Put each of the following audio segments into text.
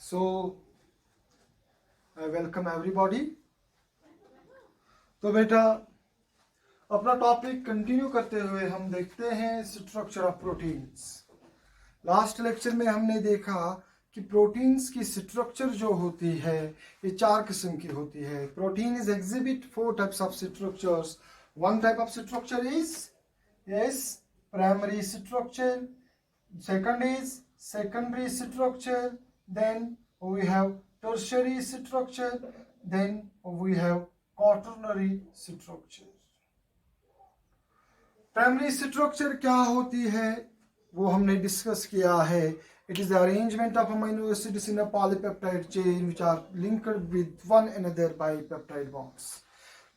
So I welcome everybody. तो बेटा अपना टॉपिक कंटिन्यू करते हुए हम देखते हैं structure of proteins. Last lecture में हमने देखा कि प्रोटीन्स की स्ट्रक्चर जो होती है ये 4 किस्म की होती है। Protein is exhibit 4 types of structures. One type of structure is yes primary structure, second is secondary structure, then we have tertiary structure, then we have quaternary structure। Primary structure क्या होती है वो हमने डिस्कस किया है। It is the arrangement of amino acids in a polypeptide chain which are linked with one another by peptide bonds.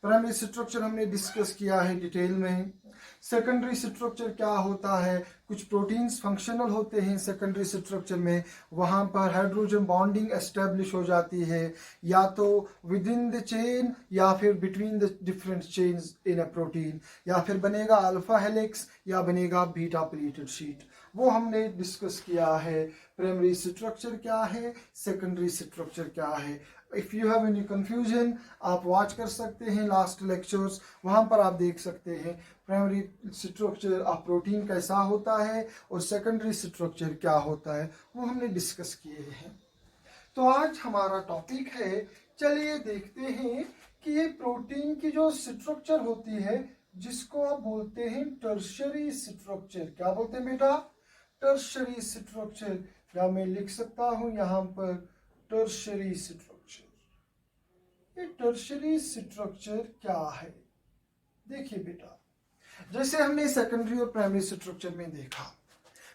Primary structure हमने discuss किया है डिटेल में। सेकेंडरी स्ट्रक्चर क्या होता है, कुछ प्रोटीन्स फंक्शनल होते हैं सेकेंडरी स्ट्रक्चर में, वहां पर हाइड्रोजन बॉन्डिंग एस्टेब्लिश हो जाती है या तो विद इन द चेन या फिर between the different chains in a protein, या फिर बनेगा अल्फा हेलिक्स या बनेगा बीटा प्लीटेड शीट। वो हमने डिस्कस किया है। प्राइमरी स्ट्रक्चर क्या है, सेकेंडरी स्ट्रक्चर क्या है। If you have any confusion आप वॉच कर सकते हैं लास्ट लेक्चर्स, वहां पर आप देख सकते हैं प्राइमरी स्ट्रक्चर ऑफ प्रोटीन कैसा होता है और सेकेंडरी स्ट्रक्चर क्या होता है, वो हमने डिस्कस किए हैं। तो आज हमारा टॉपिक है, चलिए देखते हैं कि ये प्रोटीन की जो स्ट्रक्चर होती है जिसको आप बोलते हैं टर्शियरी स्ट्रक्चर। क्या बोलते हैं बेटा? Tertiary structure. या मैं लिख सकता हूं यहां पर टर्शियरी स्ट्रक्चर। ये टर्शियरी स्ट्रक्चर क्या है? देखिए बेटा, जैसे हमने सेकेंडरी और प्राइमरी स्ट्रक्चर में देखा,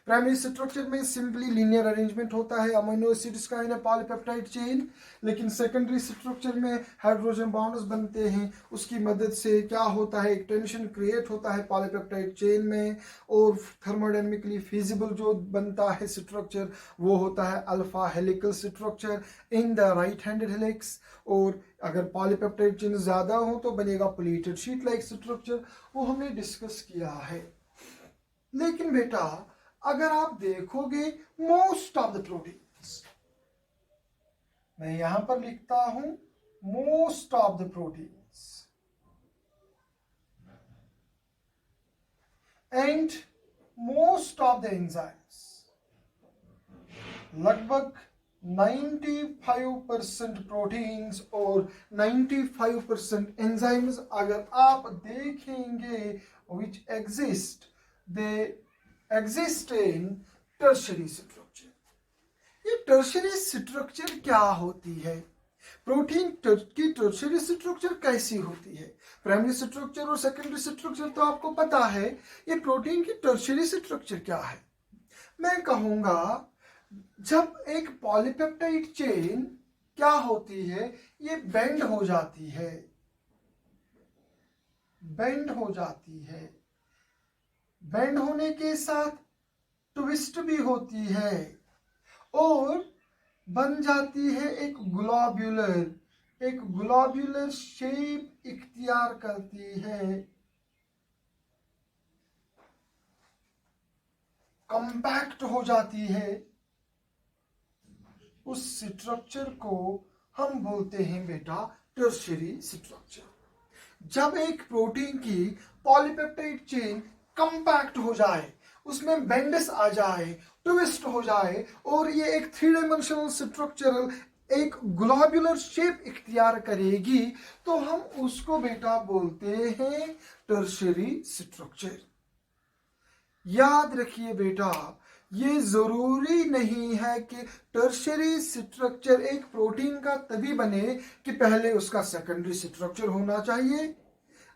प्राइमरी स्ट्रक्चर में सिंपली लीनियर अरेंजमेंट होता है अमीनो एसिड्स का इन अ पॉलीपेप्टाइड चेन, लेकिन सेकेंडरी स्ट्रक्चर में हाइड्रोजन बॉन्ड्स बनते हैं। उसकी मदद से क्या होता है, एक टेंशन क्रिएट होता है पॉलीपेप्टाइड चेन में, और थर्मोडायनेमिकली फिजिबल जो बनता है स्ट्रक्चर वो होता है alpha helical structure in the right handed helix. और अगर पॉलीपेप्टाइड चेन ज्यादा हो तो बनेगा प्लीटेड शीट लाइक स्ट्रक्चर, वो हमने डिस्कस किया है। लेकिन बेटा अगर आप देखोगे मोस्ट ऑफ द प्रोटीन्स, मैं यहां पर लिखता हूं most of the proteins and most of the enzymes, लगभग 95% प्रोटीन्स और 95% एंजाइम्स अगर आप देखेंगे which exist in tertiary structure। ये टर्शियरी स्ट्रक्चर क्या होती है, प्रोटीन की टर्शियरी स्ट्रक्चर कैसी होती है? प्राइमरी स्ट्रक्चर और सेकेंडरी स्ट्रक्चर तो आपको पता है, ये प्रोटीन की टर्शियरी स्ट्रक्चर क्या है? मैं कहूंगा जब एक पॉलीपेप्टाइड चेन क्या होती है, ये बेंड हो जाती है, बेंड हो जाती है, बेंड होने के साथ ट्विस्ट भी होती है और बन जाती है एक ग्लोब्यूलर शेप इख्तियार करती है, कॉम्पैक्ट हो जाती है। उस स्ट्रक्चर को हम बोलते हैं बेटा टर्शियरी स्ट्रक्चर। जब एक प्रोटीन की पॉलीपेप्टाइड चेन कंपैक्ट हो जाए, उसमें बेंडस आ जाए, ट्विस्ट हो जाए और ये एक 3 डायमेंशनल स्ट्रक्चरल एक ग्लोब्यूलर शेप इख्तियार करेगी, तो हम उसको बेटा बोलते हैं टर्शियरी स्ट्रक्चर। याद रखिए बेटा, ये जरूरी नहीं है कि टर्शियरी स्ट्रक्चर एक प्रोटीन का तभी बने कि पहले उसका सेकेंडरी स्ट्रक्चर होना चाहिए,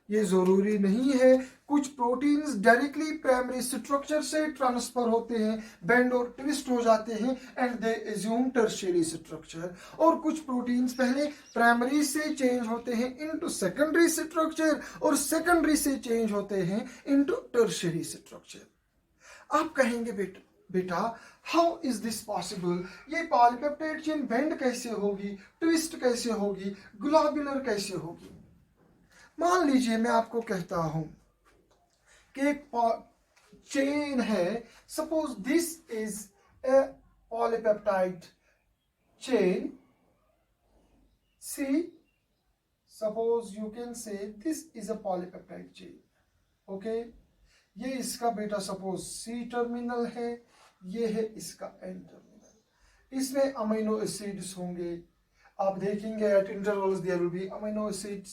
ये जरूरी नहीं है। कुछ प्रोटीन्स डायरेक्टली प्राइमरी स्ट्रक्चर से ट्रांसफर होते हैं, बेंड और ट्विस्ट हो जाते हैं and they assume tertiary structure, और कुछ प्रोटीन्स पहले प्राइमरी से चेंज होते हैं इनटू सेकेंडरी स्ट्रक्चर और सेकेंडरी से चेंज होते हैं इनटू टर्शियरी स्ट्रक्चर। आप कहेंगे बेटा हाउ इज दिस पॉसिबल, ये पॉलीपेप्टाइड चेन बेंड कैसे होगी, ट्विस्ट कैसे होगी, ग्लोब्यूलर कैसे होगी? मान लीजिए मैं आपको कहता हूं कि एक चेन है, suppose this is a polypeptide chain. See, suppose you can say this is a polypeptide chain. Okay, ये इसका बेटा सपोज C टर्मिनल है, ये है इसका N टर्मिनल. इसमें अमीनो एसिड्स होंगे. आप देखेंगे at intervals there will be amino acids.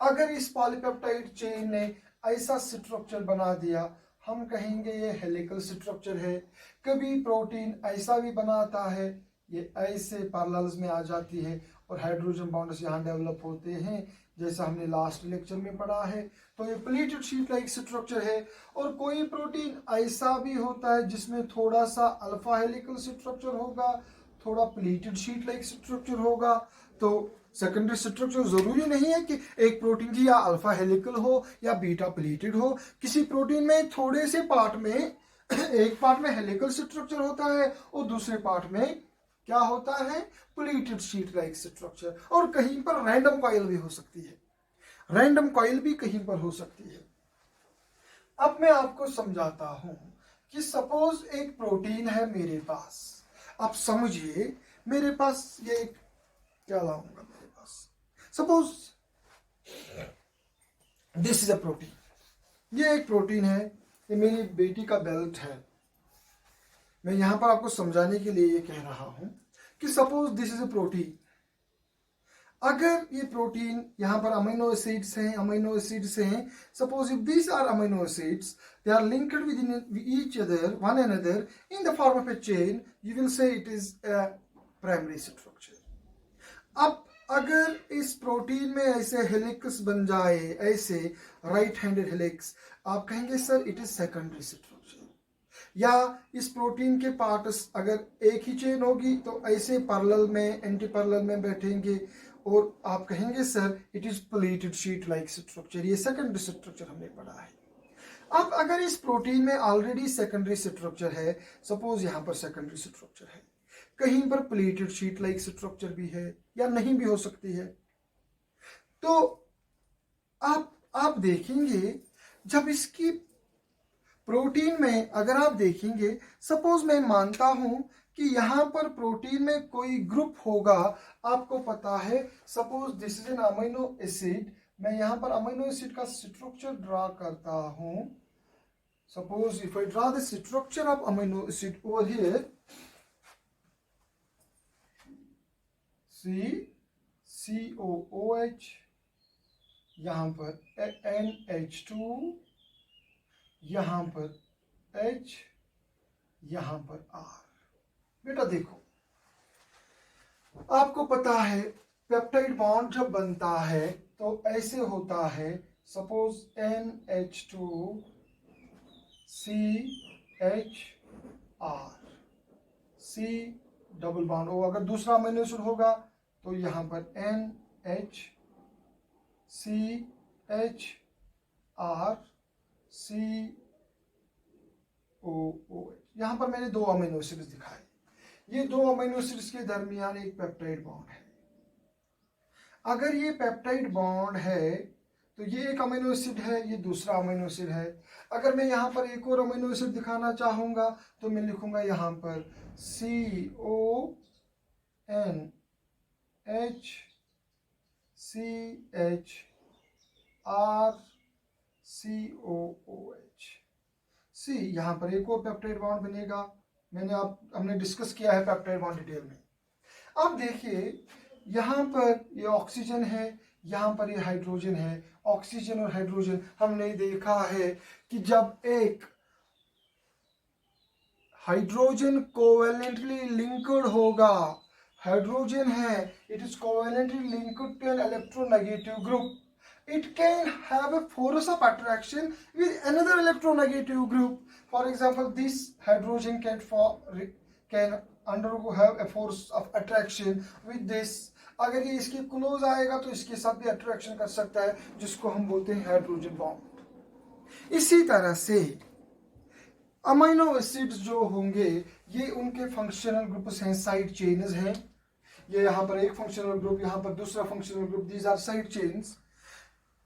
अगर इस पॉलीपेप्टाइड चेन ने ऐसा स्ट्रक्चर बना दिया, हम कहेंगे ये हेलिकल स्ट्रक्चर है. कभी प्रोटीन ऐसा भी बनाता है, ये ऐसे पैरेलल्स में आ जाती है और हाइड्रोजन बॉन्ड्स यहाँ डेवलप होते हैं, जैसा हमने लास्ट लेक्चर में पढ़ा है. तो ये प्लेटेड शीट लाइक स्ट्रक्चर है. और कोई प्रोटीन ऐसा भी होता है जिसमें थोड़ा सा अल्फा हेलिकल स्ट्रक्चर होगा, थोड़ा प्लेटेड शीट लाइक स्ट्रक्चर होगा. तो सेकेंडरी स्ट्रक्चर जरूरी नहीं है कि एक प्रोटीन की या अल्फा हेलिकल हो या बीटा प्लेटेड हो. किसी प्रोटीन में थोड़े से पार्ट में एक पार्ट में हेलिकल स्ट्रक्चर होता है और दूसरे पार्ट में क्या होता है, प्लेटेड शीट लाइक स्ट्रक्चर. और कहीं पर रैंडम कॉइल भी हो सकती है, रैंडम कॉइल भी कहीं पर हो सकती है. अब मैं आपको समझाता हूं कि सपोज एक प्रोटीन है मेरे पास. आप समझिए, मेरे पास ये क्या लाऊंगा मेरे पास. Suppose this is a protein. ये एक प्रोटीन है, ये मेरी बेटी का बेल्ट है. मैं यहां पर आपको समझाने के लिए ये कह रहा हूं कि suppose this is a protein. अगर ये प्रोटीन यहां पर अमीनो एसिड्स हैं, suppose if these are amino acids, they are linked with each other, one another in the form of a chain, you will say it is a primary structure. अब अगर इस protein में ऐसे helix बन जाए, ऐसे right handed helix, आप कहेंगे sir it is secondary structure. या इस प्रोटीन के पार्ट्स अगर एक ही चेन होगी तो ऐसे पैरेलल में, एंटी पैरेलल में बैठेंगे और आप कहेंगे sir it is pleated sheet like structure. ये सेकेंडरी स्ट्रक्चर हमने पढ़ा है. अब अगर इस प्रोटीन में ऑलरेडी सेकेंडरी स्ट्रक्चर है, सपोज यहां पर सेकेंडरी स्ट्रक्चर है, कहीं पर प्लेटेड शीट लाइक स्ट्रक्चर भी है या नहीं भी हो सकती है, तो आप देखेंगे जब इसकी प्रोटीन में अगर आप देखेंगे, सपोज मैं मानता हूं कि यहां पर प्रोटीन में कोई ग्रुप होगा. आपको पता है suppose this is an amino acid. मैं यहां पर अमीनो एसिड का स्ट्रक्चर ड्रा करता हूं. Suppose if I draw the structure of amino acid over here, COOH, यहां पर NH2, यहां पर H, यहां पर R. बेटा देखो, आपको पता है पेप्टाइड बॉन्ड जब बनता है तो ऐसे होता है. Suppose NH2 CHR, C double bond हो. अगर दूसरा अमीनो एसिड होगा तो यहां पर NH CHR COOH. यहां पर मैंने दो अमीनो एसिड्स दिखाए. ये दो अमीनो एसिड्स के दरमियान एक पेप्टाइड बॉन्ड है. अगर ये पेप्टाइड बॉन्ड है तो ये एक अमीनो एसिड है, ये दूसरा अमीनो एसिड है. अगर मैं यहां पर एक और अमीनो एसिड दिखाना चाहूंगा तो मैं लिखूंगा यहां पर CONH CHR COOH. सी यहां पर एक और पेप्टाइड बॉन्ड बनेगा. हमने डिस्कस किया है पेप्टाइड बॉन्ड डिटेल में. अब देखिए यहां पर ये ऑक्सीजन है, यहां पर ये हाइड्रोजन है. ऑक्सीजन और हाइड्रोजन हमने देखा है कि जब एक हाइड्रोजन कोवेलेंटली लिंक्ड होगा, हाइड्रोजन है, it is covalently linked to an electronegative group, it can have a force of attraction with another electronegative group. For example, this hydrogen can have a force of attraction with this. अगर ये इसके close आएगा तो इसके साथ भी attraction कर सकता है, जिसको हम बोलते हैं हाइड्रोजन बॉन्ड. इसी तरह से अमीनो एसिड्स जो होंगे ये उनके फंक्शनल ग्रुप्स हैं, साइड चेन्स हैं. ये यहाँ पर एक फंक्शनल ग्रुप, यहाँ पर दूसरा functional group, these are side chains.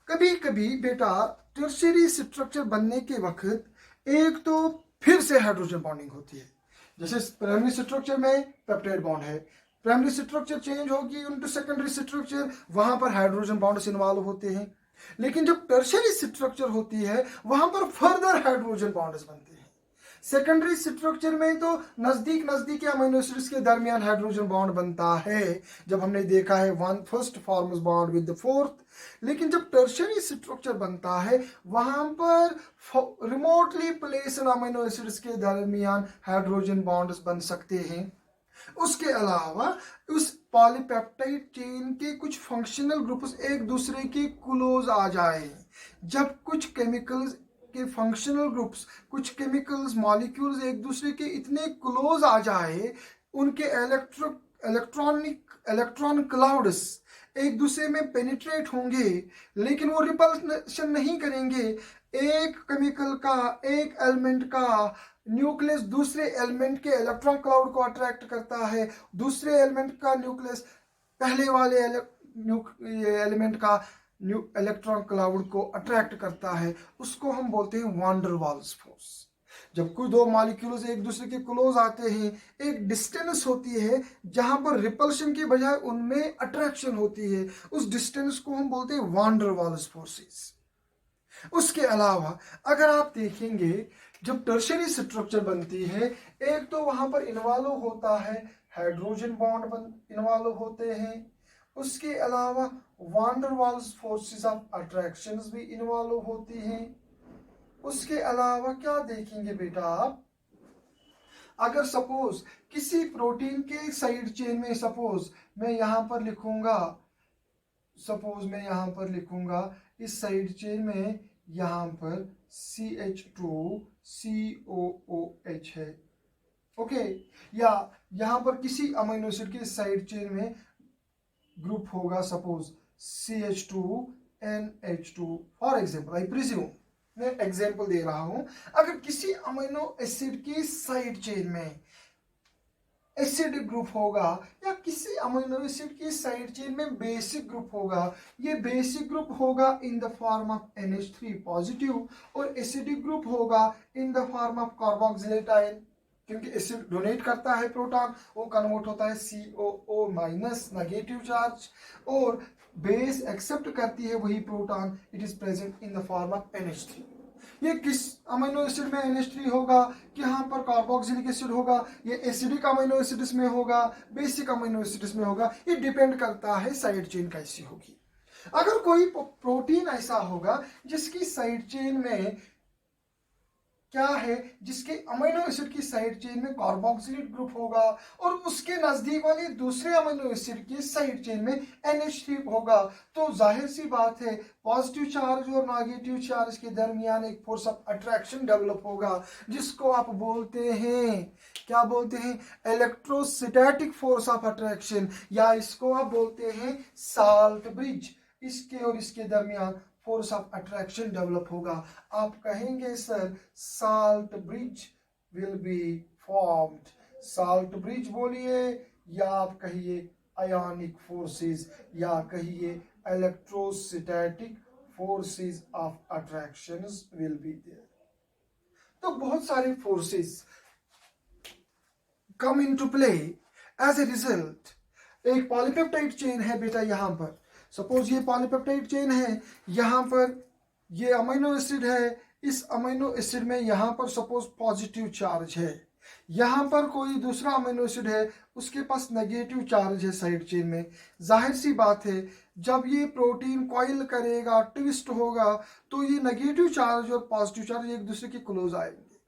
कभी कभी बेटा टर्शियरी स्ट्रक्चर बनने के वक्त एक तो फिर से हाइड्रोजन बॉन्डिंग होती है. जैसे प्राइमरी स्ट्रक्चर में पेप्टाइड बॉन्ड है, प्राइमरी स्ट्रक्चर चेंज होगी इनटू सेकेंडरी स्ट्रक्चर, वहां पर हाइड्रोजन बॉन्ड्स इन्वॉल्व होते हैं। लेकिन जब टर्शियरी स्ट्रक्चर होती है वहां पर फर्दर हाइड्रोजन बॉन्ड्स बनते हैं। सेकेंडरी स्ट्रक्चर में तो नजदीक नजदीक अमीनो एसिड्स के दरमियान हाइड्रोजन बॉन्ड बनता है, जब हमने देखा है one first forms bond with the fourth. लेकिन जब टर्शियरी स्ट्रक्चर बनता है वहां पर रिमोटली प्लेस्ड अमीनो एसिड्स के दरमियान हाइड्रोजन बॉन्ड्स बन सकते हैं। उसके अलावा उस पॉलीपेप्टाइड चेन के कुछ फंक्शनल ग्रुप्स एक दूसरे के क्लोज आ जाए। जब कुछ केमिकल्स के फंक्शनल ग्रुप्स, कुछ केमिकल्स मॉलिक्यूल्स एक दूसरे के इतने क्लोज आ जाए, उनके इलेक्ट्रॉन क्लाउड्स एक दूसरे में पेनिट्रेट होंगे लेकिन वो रिपल्शन नहीं करेंगे। एक केमिकल का, एक एलिमेंट का न्यूक्लियस दूसरे एलिमेंट के इलेक्ट्रॉन क्लाउड को अट्रैक्ट करता है, दूसरे एलिमेंट का न्यूक्लियस पहले वाले एलिमेंट का इलेक्ट्रॉन क्लाउड को अट्रैक्ट करता है। उसको हम बोलते हैं वान डर वाल्स फोर्स। जब कोई दो मॉलिक्यूल्स एक दूसरे के क्लोज आते हैं, एक डिस्टेंस होती है जहां पर रिपल्शन के बजाय उनमें अट्रैक्शन होती है, उस डिस्टेंस को हम बोलते हैं वान डर वाल्स फोर्सेस। उसके अलावा अगर आप देखेंगे जब टर्शियरी स्ट्रक्चर बनती है, एक तो वहां पर इन्वॉल्व होता है हाइड्रोजन बॉन्ड इन्वॉल्व होते हैं। उसके अलावा van der Waals forces of attractions भी इन्वॉल्व होती हैं। उसके अलावा क्या देखेंगे बेटा आप, अगर सपोज किसी प्रोटीन के साइड चेन में, सपोज मैं यहां पर लिखूंगा इस साइड चेन में यहां पर CH2COOH है, ओके। या यहां पर किसी अमीनो एसिड के साइड चेन में ग्रुप होगा suppose CH2NH2 for example, I presume, मैं एग्जाम्पल दे रहा हूं। अगर किसी अमीनो एसिड की साइड चेन में एसिडिक ग्रुप होगा या किसी अमीनो एसिड की साइड चेन में बेसिक ग्रुप होगा, ये बेसिक ग्रुप होगा इन the form of NH3 positive और एसिडिक ग्रुप होगा इन the form of carboxylate ion, क्योंकि एसिड डोनेट करता है प्रोटॉन, वो कन्वर्ट होता है COO माइनस नेगेटिव चार्ज, और बेस एक्सेप्ट करती है वही proton, it is present in the form of NH3। ये किस अमीनो एसिड में NH3 होगा, कि यहाँ पर कार्बोक्सिलिक एसिड होगा, ये एसिडिक अमीनो एसिड्स में होगा, बेसिक अमीनो एसिड्स में होगा, ये डिपेंड करता है साइड चेन कैसी होगी। अगर कोई प्रोटीन ऐसा होगा जिसकी साइड चेन में क्या है, जिसके अमीनो एसिड की साइड चेन में कार्बोक्सिलेट ग्रुप होगा और उसके नजदीक वाले दूसरे अमीनो एसिड की साइड चेन में NH3 होगा, तो जाहिर सी बात है पॉजिटिव चार्ज और नेगेटिव चार्ज के दरमियान एक फोर्स ऑफ अट्रैक्शन डेवलप होगा, जिसको आप बोलते हैं, क्या बोलते हैं, इलेक्ट्रोस्टैटिक फोर्स ऑफ अट्रैक्शन, या इसको आप बोलते हैं साल्ट ब्रिज। इसके और इसके दरमियान फोर्स ऑफ अट्रैक्शन डेवलप होगा। आप कहेंगे sir salt bridge will be formed, salt bridge बोलिए, या आप कहिए आयोनिक फोर्सेस, या कहिए electrostatic forces of attractions will be there. तो बहुत सारे forces come into play as a result. एक पॉलीपेप्टाइड चेन है बेटा, यहां पर सपोज ये पॉलीपेप्टाइड चेन है, यहां पर ये अमीनो एसिड है, इस अमीनो एसिड में यहां पर सपोज पॉजिटिव चार्ज है, यहां पर कोई दूसरा अमीनो एसिड है उसके पास नेगेटिव चार्ज है साइड चेन में। जाहिर सी बात है जब ये प्रोटीन कॉइल करेगा, ट्विस्ट होगा, तो ये नेगेटिव चार्ज और पॉजिटिव चार्ज एक दूसरे के क्लोज आएंगे।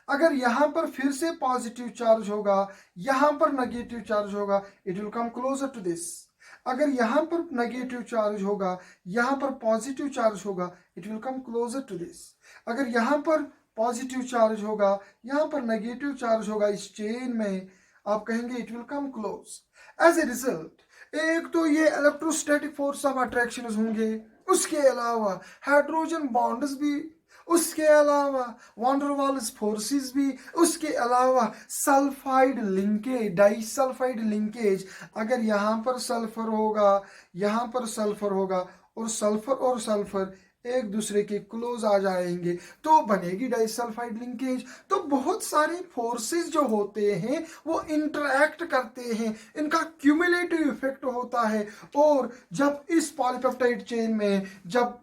अगर यहां पर फिर से पॉजिटिव चार्ज होगा, यहां पर नेगेटिव चार्ज होगा, it will come closer to this. अगर यहां पर नेगेटिव चार्ज होगा, यहां पर पॉजिटिव चार्ज होगा, it will come closer to this. अगर यहां पर पॉजिटिव चार्ज होगा, यहां पर नेगेटिव चार्ज होगा, इस चेन में आप कहेंगे it will come close. As a result एक तो ये इलेक्ट्रोस्टैटिक फोर्स ऑफ अट्रैक्शन होंगे, उसके अलावा हाइड्रोजन बॉन्ड्स भी, उसके अलावा वान डर वाल्स फोर्सेस भी, उसके अलावा सल्फाइड लिंकेज, डाइसल्फाइड लिंकेज। अगर यहाँ पर सल्फर होगा, यहाँ पर सल्फर होगा, और सल्फर एक दूसरे के क्लोज आ जाएंगे तो बनेगी डाइसल्फाइड लिंकेज। तो बहुत सारे फोर्सेस जो होते हैं वो इंटरैक्ट करते हैं, इनका क्यूमुलेटिव इफेक्ट होता है। और जब इस पॉलीपेप्टाइड चेन में जब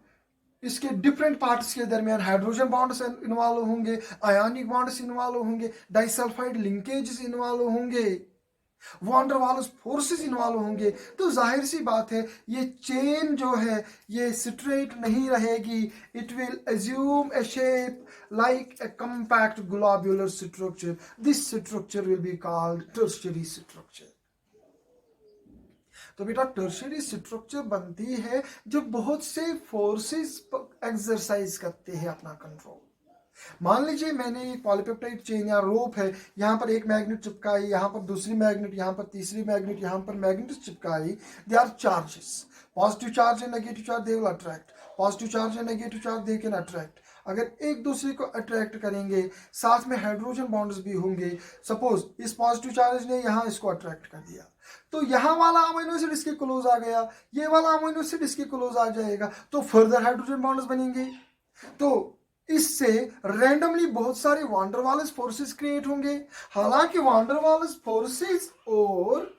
इसके डिफरेंट पार्ट्स के दरमियान हाइड्रोजन बॉन्ड्स इन्वॉल्व होंगे, आयोनिक बॉन्ड्स इन्वॉल्व होंगे, डाइसल्फाइड लिंकेजेस इन्वॉल्व होंगे, वान डर वाल्स फोर्सेस इन्वॉल्व होंगे, तो जाहिर सी बात है ये चेन जो है ये स्ट्रेट नहीं रहेगी। It will assume A shape like a compact globular structure. This structure will be called tertiary structure. तो बेटा टर्शियरी स्ट्रक्चर बनती है जब बहुत से फोर्सेस एक्सरसाइज करते हैं अपना कंट्रोल। मान लीजिए मैंने एक पॉलीपेप्टाइड चेन या रोप है, यहाँ पर एक मैग्नेट चिपकाई, यहाँ पर दूसरी मैग्नेट, यहाँ पर तीसरी मैग्नेट, यहाँ पर मैग्नेट चिपकाई। They are charges, positive charge and negative charge they will attract, positive charge and negative charge they can attract. अगर एक दूसरे को अट्रैक्ट करेंगे साथ में हाइड्रोजन बॉन्ड्स भी होंगे। सपोज इस पॉजिटिव चार्ज ने यहाँ इसको अट्रैक्ट कर दिया तो यहाँ वाला अमीनो एसिड इसके क्लोज आ गया, ये वाला अमीनो एसिड इसके क्लोज आ जाएगा, तो फर्दर हाइड्रोजन बॉन्ड्स बनेंगे। तो इससे रैंडमली बहुत सारे वान डर वाल्स फोर्सेस क्रिएट होंगे। हालांकि वान डर वाल्स फोर्सेस और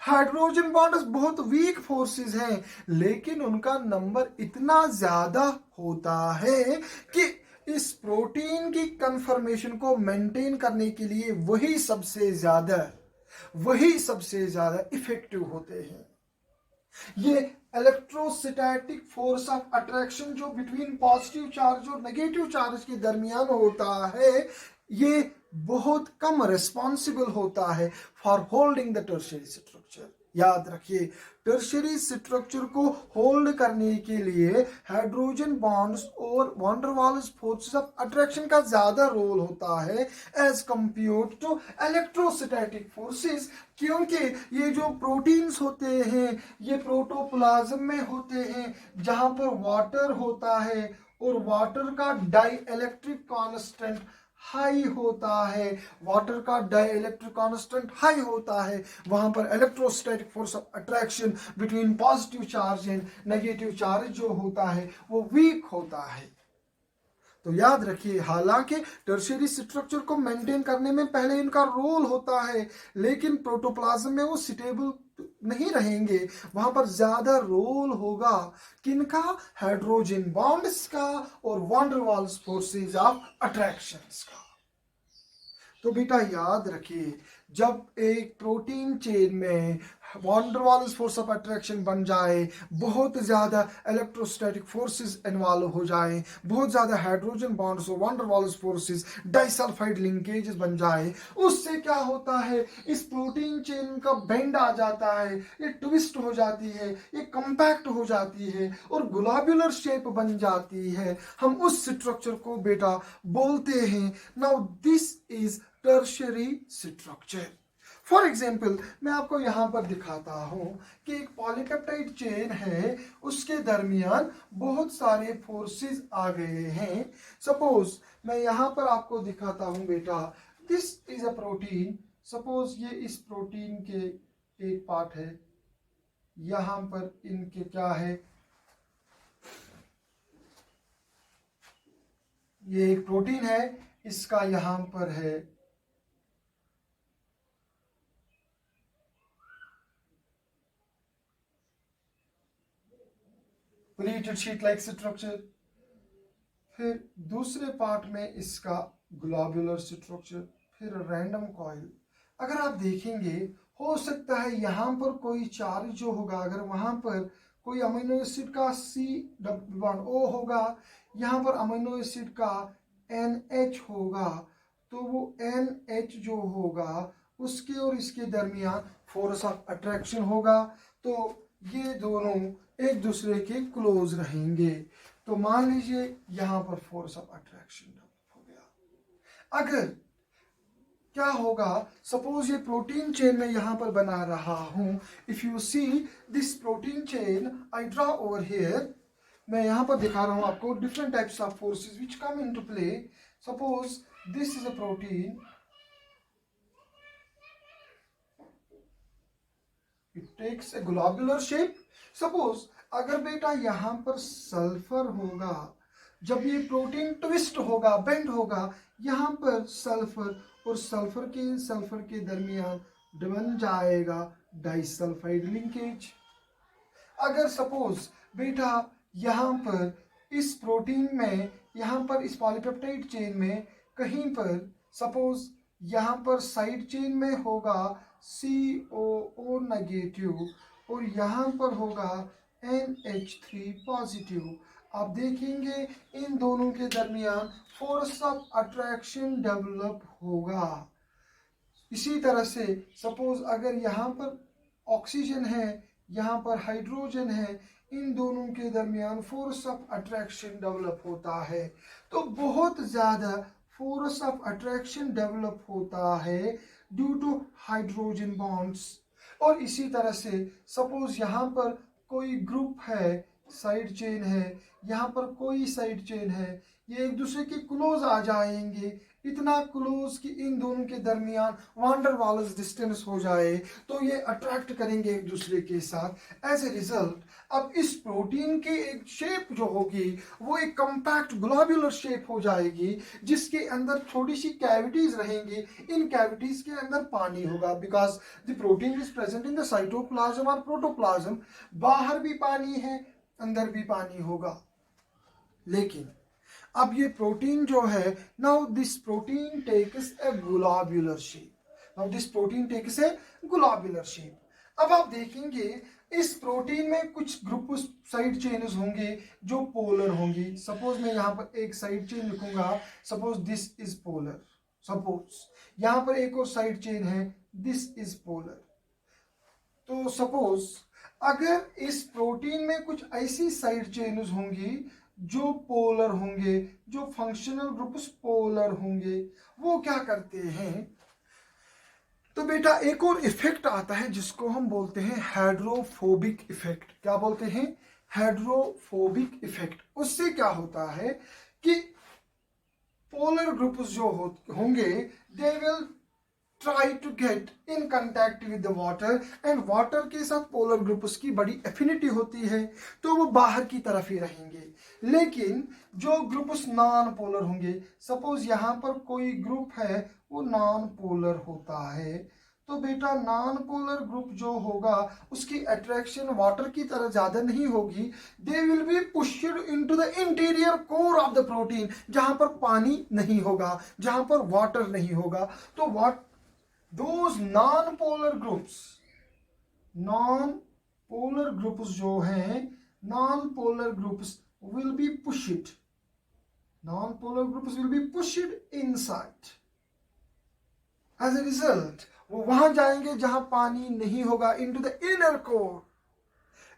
हाइड्रोजन बॉन्ड्स बहुत वीक फोर्सेस हैं, लेकिन उनका नंबर इतना ज्यादा होता है कि इस प्रोटीन की कन्फर्मेशन को मेंटेन करने के लिए वही सबसे ज्यादा इफेक्टिव होते हैं। ये इलेक्ट्रोस्टैटिक फोर्स ऑफ अट्रैक्शन जो बिटवीन पॉजिटिव चार्ज और नेगेटिव चार्ज के दरमियान होता है, ये बहुत कम रिस्पॉन्सिबल होता है for holding the tertiary structure. याद रखिए, टर्शियरी स्ट्रक्चर को होल्ड करने के लिए हाइड्रोजन बॉन्ड्स और वान der Waals forces of attraction का ज्यादा रोल होता है as compared to electrostatic forces, क्योंकि ये जो प्रोटीन्स होते हैं ये प्रोटोप्लाज्म में होते हैं जहां पर वाटर होता है और वाटर का डाइइलेक्ट्रिक कांस्टेंट हाई होता है। वाटर का डाइइलेक्ट्रिक कांस्टेंट हाई होता है, वहां पर electrostatic force of attraction between positive charge and negative charge जो होता है वो वीक होता है। तो याद रखिए, हालांकि टर्शियरी स्ट्रक्चर को मेंटेन करने में पहले इनका रोल होता है, लेकिन प्रोटोप्लाज्म में वो स्टेबल नहीं रहेंगे, वहां पर ज्यादा रोल होगा किनका, हाइड्रोजन बॉन्ड्स का और वान der Waals forces of attractions का। तो बेटा याद रखिए, जब एक प्रोटीन चेन में वान der Waals force of attraction बन जाए, बहुत ज्यादा इलेक्ट्रोस्टैटिक फोर्सेस इन्वॉल्व हो जाए, बहुत ज्यादा हाइड्रोजन बॉन्ड्स और वान der Waals forces disulphide linkages बन जाए, उससे क्या होता है, इस प्रोटीन चेन का बेंड आ जाता है, ये ट्विस्ट हो जाती है, ये कंपैक्ट हो जाती है और ग्लोबुलर शेप बन जाती है। हम उस स्ट्रक्चर को बेटा बोलते हैं, now this is tertiary structure. For example मैं आपको यहां पर दिखाता हूं कि एक पॉलीपेप्टाइड चेन है, उसके दरमियान बहुत सारे फोर्सेस आ गए हैं। सपोज मैं यहां पर आपको दिखाता हूं बेटा, this is a protein. Suppose ये इस प्रोटीन के एक पार्ट है, यहां पर इनके क्या है, ये एक प्रोटीन है, इसका यहां पर है प्लेटेड शीट लाइक स्ट्रक्चर, फिर दूसरे पार्ट में इसका ग्लोबुलर स्ट्रक्चर, फिर रैंडम कॉइल। अगर आप देखेंगे, हो सकता है यहां पर कोई चार्ज जो होगा, अगर वहां पर कोई अमीनो एसिड का CO होगा, यहां पर अमीनो एसिड का NH होगा, तो वो NH जो होगा उसके और इसके दरमियान फोर्स ऑफ अट्रैक्शन होगा, तो ये दोनों एक दूसरे के क्लोज रहेंगे। तो मान लीजिए यहां पर फोर्स ऑफ अट्रैक्शन हो गया। अगर क्या होगा, सपोज ये प्रोटीन चेन में यहां पर बना रहा हूं, if you see this protein chain I draw over here, मैं यहां पर दिखा रहा हूं आपको different types of forces which come into play. Suppose this is a protein, it takes a globular shape. Suppose अगर बेटा यहाँ पर सल्फर होगा, जब ये प्रोटीन ट्विस्ट होगा, बेंड होगा, यहाँ पर सल्फर और सल्फर के दरमियान बन जाएगा डाइसल्फाइड लिंकेज। अगर सपोज बेटा यहाँ पर इस प्रोटीन में, यहाँ पर इस पॉलीपेप्टाइड चेन में कहीं पर सपोज यहाँ पर साइड चेन में होगा COO नेगेटिव और यहाँ पर होगा NH3 पॉजिटिव, आप देखेंगे इन दोनों के दरमियान फोर्स ऑफ अट्रैक्शन डेवलप होगा। इसी तरह से सपोज अगर यहाँ पर ऑक्सीजन है, यहाँ पर हाइड्रोजन है, इन दोनों के दरमियान फोर्स ऑफ अट्रैक्शन डेवलप होता है। तो बहुत ज़्यादा फोर्स ऑफ अट्रैक्शन डेवलप होता है ड्यू टू हाइड्रोजन बॉन्ड्स। और इसी तरह से सपोज यहाँ पर कोई ग्रुप है, साइड चेन है, यहाँ पर कोई साइड चेन है, ये एक दूसरे के क्लोज आ जाएंगे, इतना क्लोज कि इन दोनों के दरमियान वांडर वाल्स डिस्टेंस हो जाए, तो ये अट्रैक्ट करेंगे एक दूसरे के साथ। एज ए रिजल्ट अब इस प्रोटीन की एक शेप जो होगी वो एक कम्पैक्ट ग्लोब्यूलर शेप हो जाएगी, जिसके अंदर छोटी सी कैविटीज रहेंगी। इन कैविटीज के अंदर पानी होगा, because the protein is present in the cytoplasm और प्रोटोप्लाज्म। बाहर भी पानी है, अंदर भी पानी होगा। लेकिन अब ये प्रोटीन जो है, now this protein takes a globular shape. Now this protein takes a globular shape. अब आप देखेंगे इस प्रोटीन में कुछ ग्रुप साइड चेन्स होंगे जो पोलर होंगी। सपोज मैं यहाँ पर एक साइड चेन लिखूंगा, suppose this is polar. Suppose यहाँ पर एक और साइड चेन है, दिस इज पोलर। तो सपोज अगर इस प्रोटीन में कुछ ऐसी साइड चेन्स होंगी जो पोलर होंगे, जो फंक्शनल ग्रुप्स पोलर होंगे, वो क्या करते हैं, तो बेटा एक और इफेक्ट आता है जिसको हम बोलते हैं हाइड्रोफोबिक इफेक्ट। क्या बोलते हैं? Hydrophobic effect. उससे क्या होता है कि पोलर ग्रुप्स जो होंगे they will try to get in contact with the water, and water के साथ पोलर ग्रुप्स की बड़ी एफिनिटी होती है, तो वो बाहर की तरफ ही रहेंगे। लेकिन जो ग्रुप्स नॉन पोलर होंगे, सपोज यहाँ पर कोई ग्रुप है वो नॉन पोलर होता है, तो बेटा नॉन पोलर ग्रुप जो होगा उसकी अट्रैक्शन वाटर की तरह ज्यादा नहीं होगी। They will be pushed into the interior core of the protein, जहां पर पानी नहीं होगा, जहां पर वाटर नहीं होगा। तो those non-polar groups जो हैं, non-polar groups will be pushed inside. As a result वो वहां जाएंगे जहां पानी नहीं होगा, into the inner core.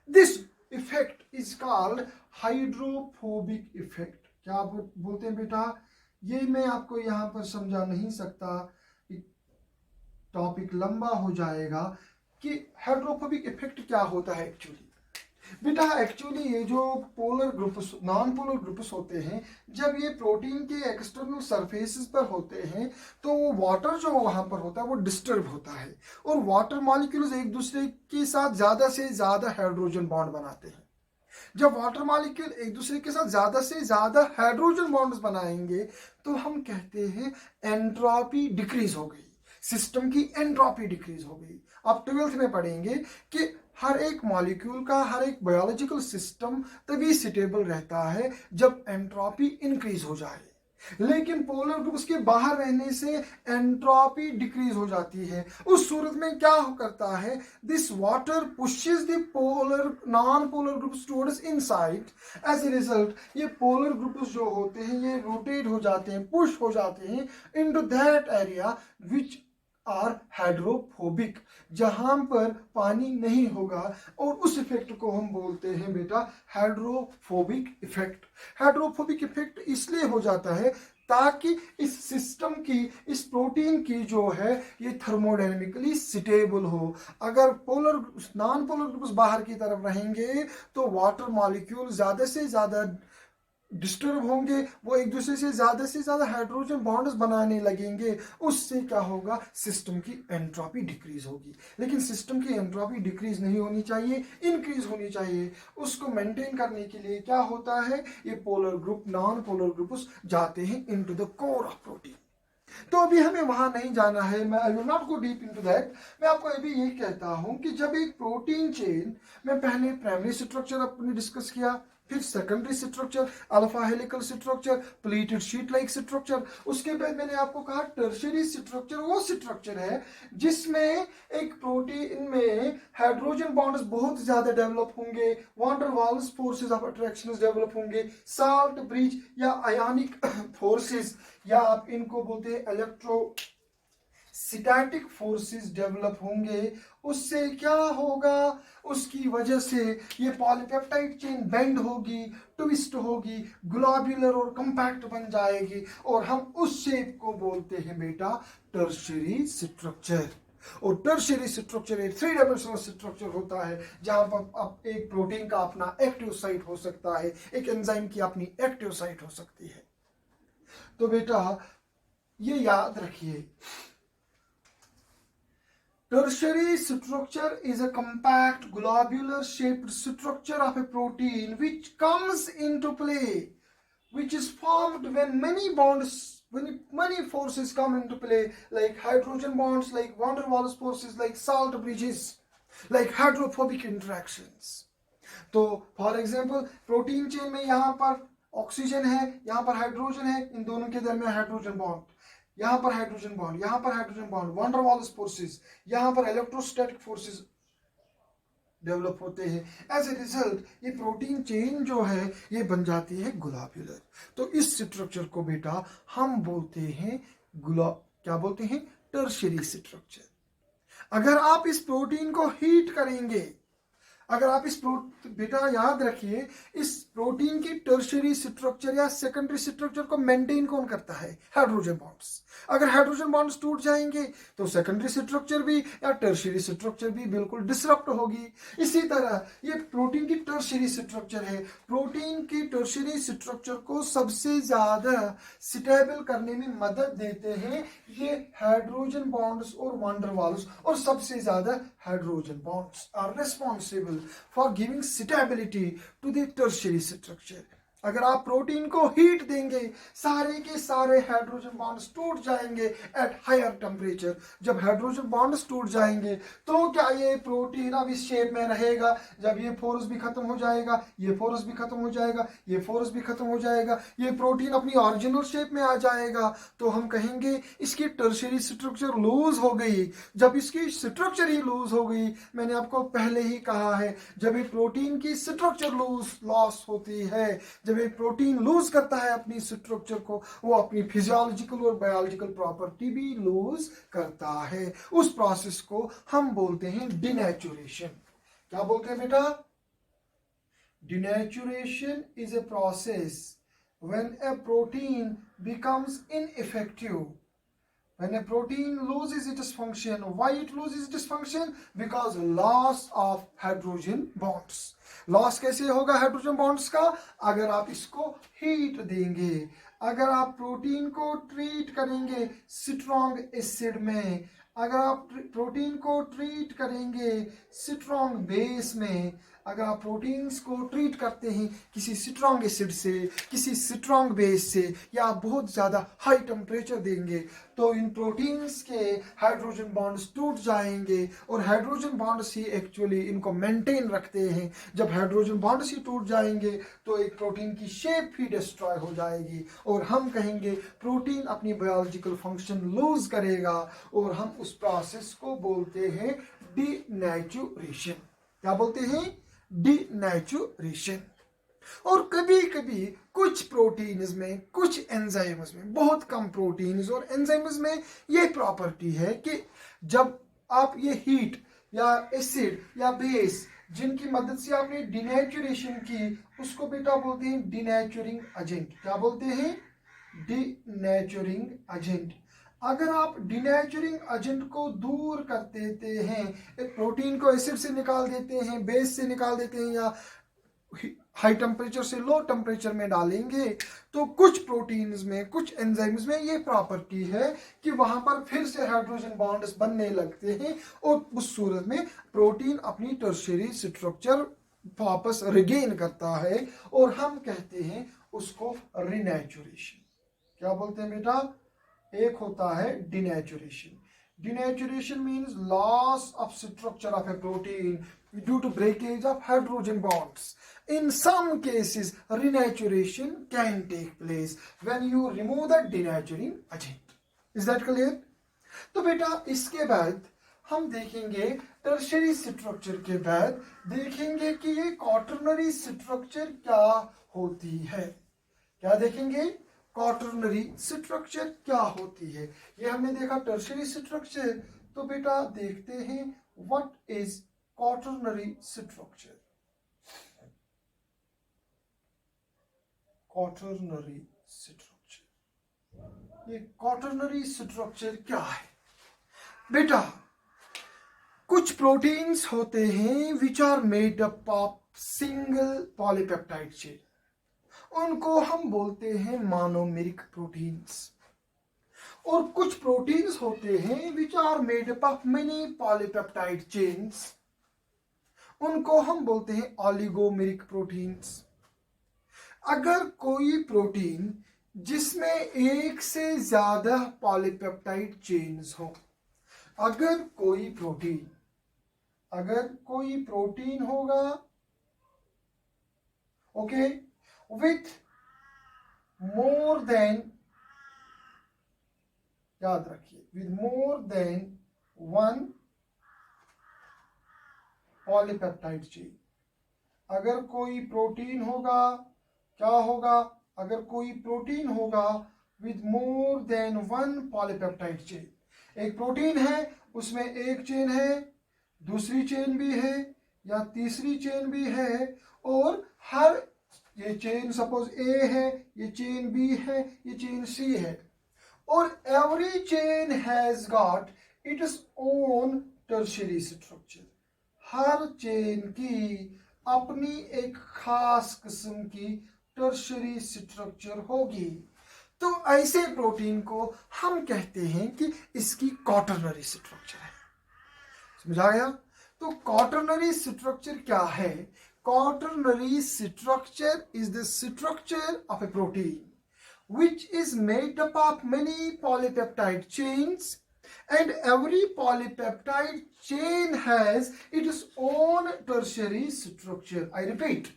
This effect is called hydrophobic effect. क्या बोलते हैं बेटा? ये मैं आपको यहां पर समझा नहीं सकता, टॉपिक लंबा हो जाएगा कि हाइड्रोफोबिक इफेक्ट क्या होता है एक्चुअली। बेटा एक्चुअली ये जो polar groups, non polar groups होते हैं, जब ये प्रोटीन के एक्सटर्नल सरफेसेस पर होते हैं तो वो वाटर जो वहां पर होता है वो डिस्टर्ब होता है, और वाटर मॉलिक्यूल्स एक दूसरे के साथ ज्यादा से ज्यादा हाइड्रोजन बॉन्ड बनाते हैं। जब वाटर मॉलिक्यूल एक दूसरे के साथ ज्यादा से ज्यादा हाइड्रोजन बॉन्ड्स बनाएंगे तो हम कहते हैं एंट्रोपी डिक्रीज हो गई, सिस्टम की एंट्रोपी डिक्रीज हो गई। आप 12th में पढ़ेंगे कि हर एक मॉलिक्यूल का, हर एक बायोलॉजिकल सिस्टम तभी सुटेबल रहता है जब एंट्रोपी इंक्रीज हो जाए। लेकिन पोलर ग्रुप्स के बाहर रहने से एंट्रोपी डिक्रीज हो जाती है। उस सूरत में क्या करता है, this water pushes the polar non polar groups towards inside. As a result ये पोलर ग्रुप्स जो होते हैं ये रोटेट हो जाते हैं, पुश हो जाते हैं into that area which are hydrophobic, जहां पर पानी नहीं होगा, और उस इफेक्ट को हम बोलते हैं बेटा हाइड्रोफोबिक इफेक्ट। हाइड्रोफोबिक इफेक्ट इसलिए हो जाता है ताकि इस सिस्टम की, इस प्रोटीन की जो है ये थर्मोडायनेमिकली स्टेबल हो। अगर पोलर नॉन पोलर ग्रुप्स बाहर की तरफ रहेंगे तो वाटर मॉलिक्यूल ज्यादा से ज्यादा डिस्टर्ब होंगे, वो एक दूसरे से ज्यादा हाइड्रोजन बॉन्ड्स बनाने लगेंगे, उससे क्या होगा, सिस्टम की एंट्रोपी डिक्रीज होगी। लेकिन सिस्टम की एंट्रोपी डिक्रीज नहीं होनी चाहिए, इंक्रीज होनी चाहिए। उसको मेंटेन करने के लिए क्या होता है, ये polar group, non polar groups जाते हैं into the core of protein. तो अभी हमें वहां नहीं जाना है, मैं I will not go deep into that. मैं आपको अभी ये कहता हूं कि जब एक प्रोटीन चेन में पहले प्राइमरी स्ट्रक्चर अपने डिस्कस किया, फिर secondary structure, alpha helical structure, pleated sheet like structure, उसके बाद मैंने आपको कहा टर्शियरी स्ट्रक्चर वो स्ट्रक्चर है जिसमें एक प्रोटीन में हाइड्रोजन बॉन्ड्स बहुत ज्यादा डेवलप होंगे, van der waals forces of attraction develop होंगे, साल्ट ब्रिज या आयोनिक फोर्सेस, या आप इनको बोलते हैं इलेक्ट्रो स्टैटिक फोर्सेस डेवलप होंगे। उससे क्या होगा, उसकी वजह से ये पॉलीपेप्टाइड चेन बेंड होगी, ट्विस्ट होगी, ग्लोब्यूलर और कंपैक्ट बन जाएगी, और हम उस शेप को बोलते हैं बेटा टर्शियरी स्ट्रक्चर। और टर्शियरी स्ट्रक्चर एक 3 डायमेंशनल स्ट्रक्चर होता है जहां पर एक प्रोटीन का अपना एक्टिव साइट हो सकता है, एक एंजाइम की अपनी एक्टिव साइट हो सकती है। तो बेटा ये याद रखिए, tertiary structure is a compact globular shaped structure of a protein which comes into play, which is formed when many forces come into play, like hydrogen bonds, like van der Waals forces, like salt bridges, like hydrophobic interactions. तो for example protein chain में यहाँ पर oxygen है, यहाँ पर hydrogen है, इन दोनों के दरमियान हाइड्रोजन बॉन्ड, यहाँ पर हाइड्रोजन बॉन्ड, यहाँ पर हाइड्रोजन बॉन्ड, वान डर वाल्स फोर्सेस, यहाँ पर इलेक्ट्रोस्टैटिक फोर्सेस डेवलप होते हैं। एज ए रिजल्ट ये प्रोटीन चेन जो है ये बन जाती है ग्लोब्यूलर। तो इस स्ट्रक्चर को बेटा हम बोलते हैं क्या बोलते हैं, टर्शियरी स्ट्रक्चर। अगर आप इस प्रोटीन को हीट करेंगे, अगर आप बेटा याद रखिए, इस प्रोटीन की टर्शियरी स्ट्रक्चर या सेकेंडरी स्ट्रक्चर को मेंटेन कौन करता है, हाइड्रोजन बॉन्ड्स। अगर हाइड्रोजन बॉन्ड्स टूट जाएंगे तो सेकेंडरी स्ट्रक्चर भी या टर्शियरी स्ट्रक्चर भी बिल्कुल डिसरप्ट होगी। इसी तरह ये प्रोटीन की टर्शियरी स्ट्रक्चर है, प्रोटीन की टर्शियरी स्ट्रक्चर को सबसे ज्यादा स्टेबल करने में मदद देते हैं ये हाइड्रोजन बॉन्ड्स और वान डर वाल्स, और सबसे ज्यादा hydrogen bonds are responsible for giving stability to the tertiary structure. अगर आप प्रोटीन को हीट देंगे, सारे के सारे हाइड्रोजन बॉन्ड्स टूट जाएंगे एट हायर टेम्परेचर। जब हाइड्रोजन बॉन्ड्स टूट जाएंगे तो क्या ये प्रोटीन अब इस शेप में रहेगा, जब ये फोर्स भी खत्म हो जाएगा, ये फोर्स भी खत्म हो जाएगा, ये फोर्स भी खत्म हो जाएगा, ये प्रोटीन अपनी ओरिजिनल शेप में आ जाएगा, तो हम कहेंगे इसकी टर्शियरी स्ट्रक्चर लूज हो गई। जब इसकी स्ट्रक्चर ही लूज हो गई, मैंने आपको पहले ही कहा है, जब ये प्रोटीन की स्ट्रक्चर लॉस होती है, जब एक प्रोटीन लूज करता है अपनी स्ट्रक्चर को, वो अपनी फिजियोलॉजिकल और बायोलॉजिकल प्रॉपर्टी भी लूज करता है। उस प्रोसेस को हम बोलते हैं डिनेचुरेशन। क्या बोलते हैं बेटा, denaturation is a process when A protein becomes ineffective, when a protein loses its function. Why it loses its function? Because loss of hydrogen bonds. Loss कैसे होगा हाइड्रोजन बॉन्ड्स का, अगर आप इसको हीट देंगे, अगर आप प्रोटीन को ट्रीट करेंगे स्ट्रॉन्ग एसिड में, अगर आप प्रोटीन को ट्रीट करेंगे स्ट्रॉन्ग बेस में, अगर आप प्रोटीन्स को ट्रीट करते हैं किसी स्ट्रॉन्ग एसिड से, किसी स्ट्रॉन्ग बेस से, या आप बहुत ज़्यादा हाई टेम्परेचर देंगे, तो इन प्रोटीन्स के हाइड्रोजन बॉन्ड्स टूट जाएंगे, और हाइड्रोजन बॉन्ड्स ही एक्चुअली इनको मेंटेन रखते हैं। जब हाइड्रोजन बॉन्ड्स ही टूट जाएंगे तो एक प्रोटीन की शेप ही डिस्ट्रॉय हो जाएगी, और हम कहेंगे प्रोटीन अपनी बायोलॉजिकल फंक्शन लूज करेगा, और हम उस प्रोसेस को बोलते हैं डिनेचुरेशन। क्या बोलते हैं, डिनेचुरेशन। और कभी कभी कुछ प्रोटीन्स में, कुछ एंजाइम्स में, बहुत कम प्रोटीन्स और एंजाइम्स में ये प्रॉपर्टी है कि जब आप ये हीट या एसिड या बेस जिनकी मदद से आपने डिनेचुरेशन की, उसको बेटा बोलते हैं डिनेचुरिंग एजेंट। क्या बोलते हैं, डिनेचुरिंग एजेंट। अगर आप डिनेचुरिंग एजेंट को दूर कर देते हैं, एक प्रोटीन को एसिड से निकाल देते हैं, बेस से निकाल देते हैं, या हाई टेम्परेचर से लो टेम्परेचर में डालेंगे तो कुछ प्रोटीन्स में, कुछ एंजाइम्स में ये प्रॉपर्टी है कि वहां पर फिर से हाइड्रोजन बॉन्ड्स बनने लगते हैं और उस सूरत में प्रोटीन अपनी टर्शियरी स्ट्रक्चर वापस रिगेन करता है और हम कहते हैं उसको रिनेचुरेशन। क्या बोलते हैं बेटा? एक होता है denaturation. Denaturation means loss of structure of a protein due to breakage of hydrogen bonds. In some cases, renaturation can take place when you remove the denaturing agent. Is that clear? तो बेटा इसके बाद हम देखेंगे tertiary structure के बाद देखेंगे कि ये क्वाटरनरी स्ट्रक्चर क्या होती है। क्या देखेंगे? क्वाटरनरी स्ट्रक्चर क्या होती है। ये हमने देखा टर्शियरी स्ट्रक्चर, तो बेटा देखते हैं what is quaternary structure. Quaternary structure, ये क्वाटरनरी स्ट्रक्चर क्या है बेटा? कुछ प्रोटीन्स होते हैं which are made up of single polypeptide chain, उनको हम बोलते हैं मोनोमेरिक प्रोटीन्स। और कुछ प्रोटीन्स होते हैं which are made up of many polypeptide chains, उनको हम बोलते हैं ऑलिगोमेरिक प्रोटीन्स। अगर कोई प्रोटीन जिसमें एक से ज्यादा पॉलीपेप्टाइड चेन्स हो, अगर कोई प्रोटीन होगा ओके with more than, याद रखिए, with more than one polypeptide chain. अगर कोई प्रोटीन होगा, क्या होगा? अगर कोई प्रोटीन होगा with more than one polypeptide chain, एक प्रोटीन है उसमें एक चेन है, दूसरी चेन भी है या तीसरी चेन भी है, और हर ये चेन सपोज ए है, ये चेन बी है, ये चेन सी है, और every chain has got its own tertiary structure. Her chain की अपनी एक खास किस्म की टर्शियरी स्ट्रक्चर होगी। तो ऐसे प्रोटीन को हम कहते हैं कि इसकी क्वाटरनरी स्ट्रक्चर है। समझ आ गया? तो क्वाटरनरी स्ट्रक्चर क्या है? Quaternary structure is the structure of a protein which is made up of many polypeptide chains, and every polypeptide chain has its own tertiary structure. I repeat,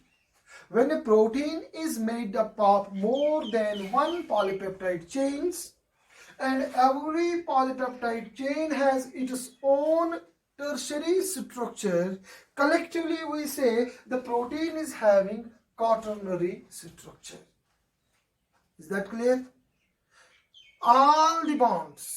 when a protein is made up of more than one polypeptide chains and every polypeptide chain has its own tertiary structure, collectively we say the protein is having quaternary structure. Is that clear? All the bonds,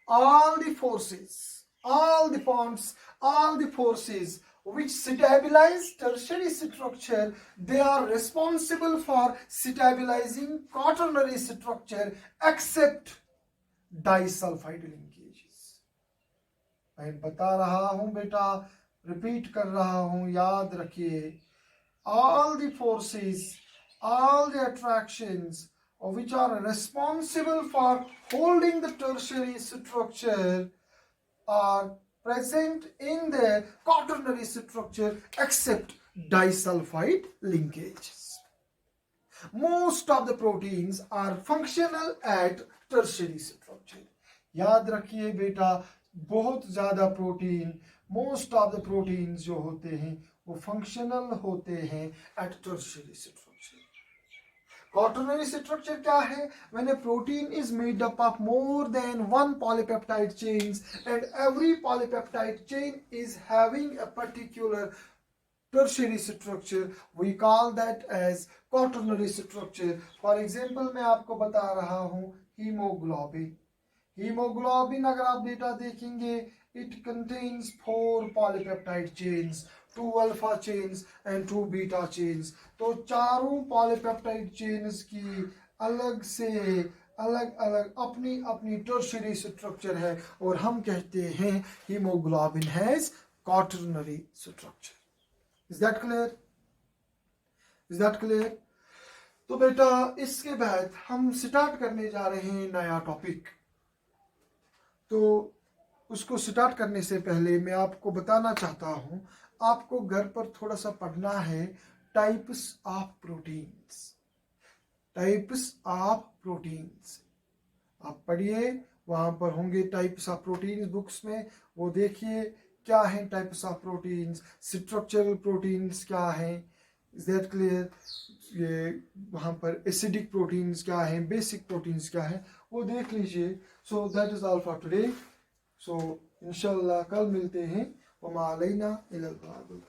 all the forces, all the bonds, all the forces which stabilize tertiary structure, they are responsible for stabilizing quaternary structure except disulfide linkages. मैं बता रहा हूं बेटा, repeat कर रहा हूं, याद रखिए। all the forces, all the attractions which are responsible for holding the tertiary structure are present in the quaternary structure except disulfide linkages. Most of the proteins are functional at tertiary structure. याद रखिए बेटा, बहुत ज्यादा protein, most of the proteins जो होते हैं वो functional होते हैं at tertiary structure. Quaternary structure क्या है? When a protein is made up of more than one polypeptide chains and every polypeptide chain is having a particular tertiary structure, we call that as quaternary structure. For example, मैं आपको बता रहा हूँ haemoglobin. Haemoglobin अगर आप data देखेंगे, it contains 4 polypeptide chains, 2 alpha chains and 2 beta chains. तो चारों polypeptide chains की अलग से अलग अलग अपनी अपनी tertiary structure है और हम कहते हैं hemoglobin has quaternary structure. Is that clear? Is that clear? तो बेटा इसके बाद हम स्टार्ट करने जा रहे हैं नया टॉपिक। तो उसको स्टार्ट करने से पहले मैं आपको बताना चाहता हूं, आपको घर पर थोड़ा सा पढ़ना है types of proteins. Types of proteins आप पढ़िए, वहां पर होंगे टाइप्स ऑफ प्रोटीन्स बुक्स में, वो देखिए क्या है types of proteins, structural proteins क्या है, इज दैट क्लियर? ये वहां पर एसिडिक प्रोटीन्स क्या है, बेसिक प्रोटीन्स क्या है, वो देख लीजिए। So that is all for today. So इंशाल्लाह कल मिलते हैं। वमा अलैना इल्लल बलाग।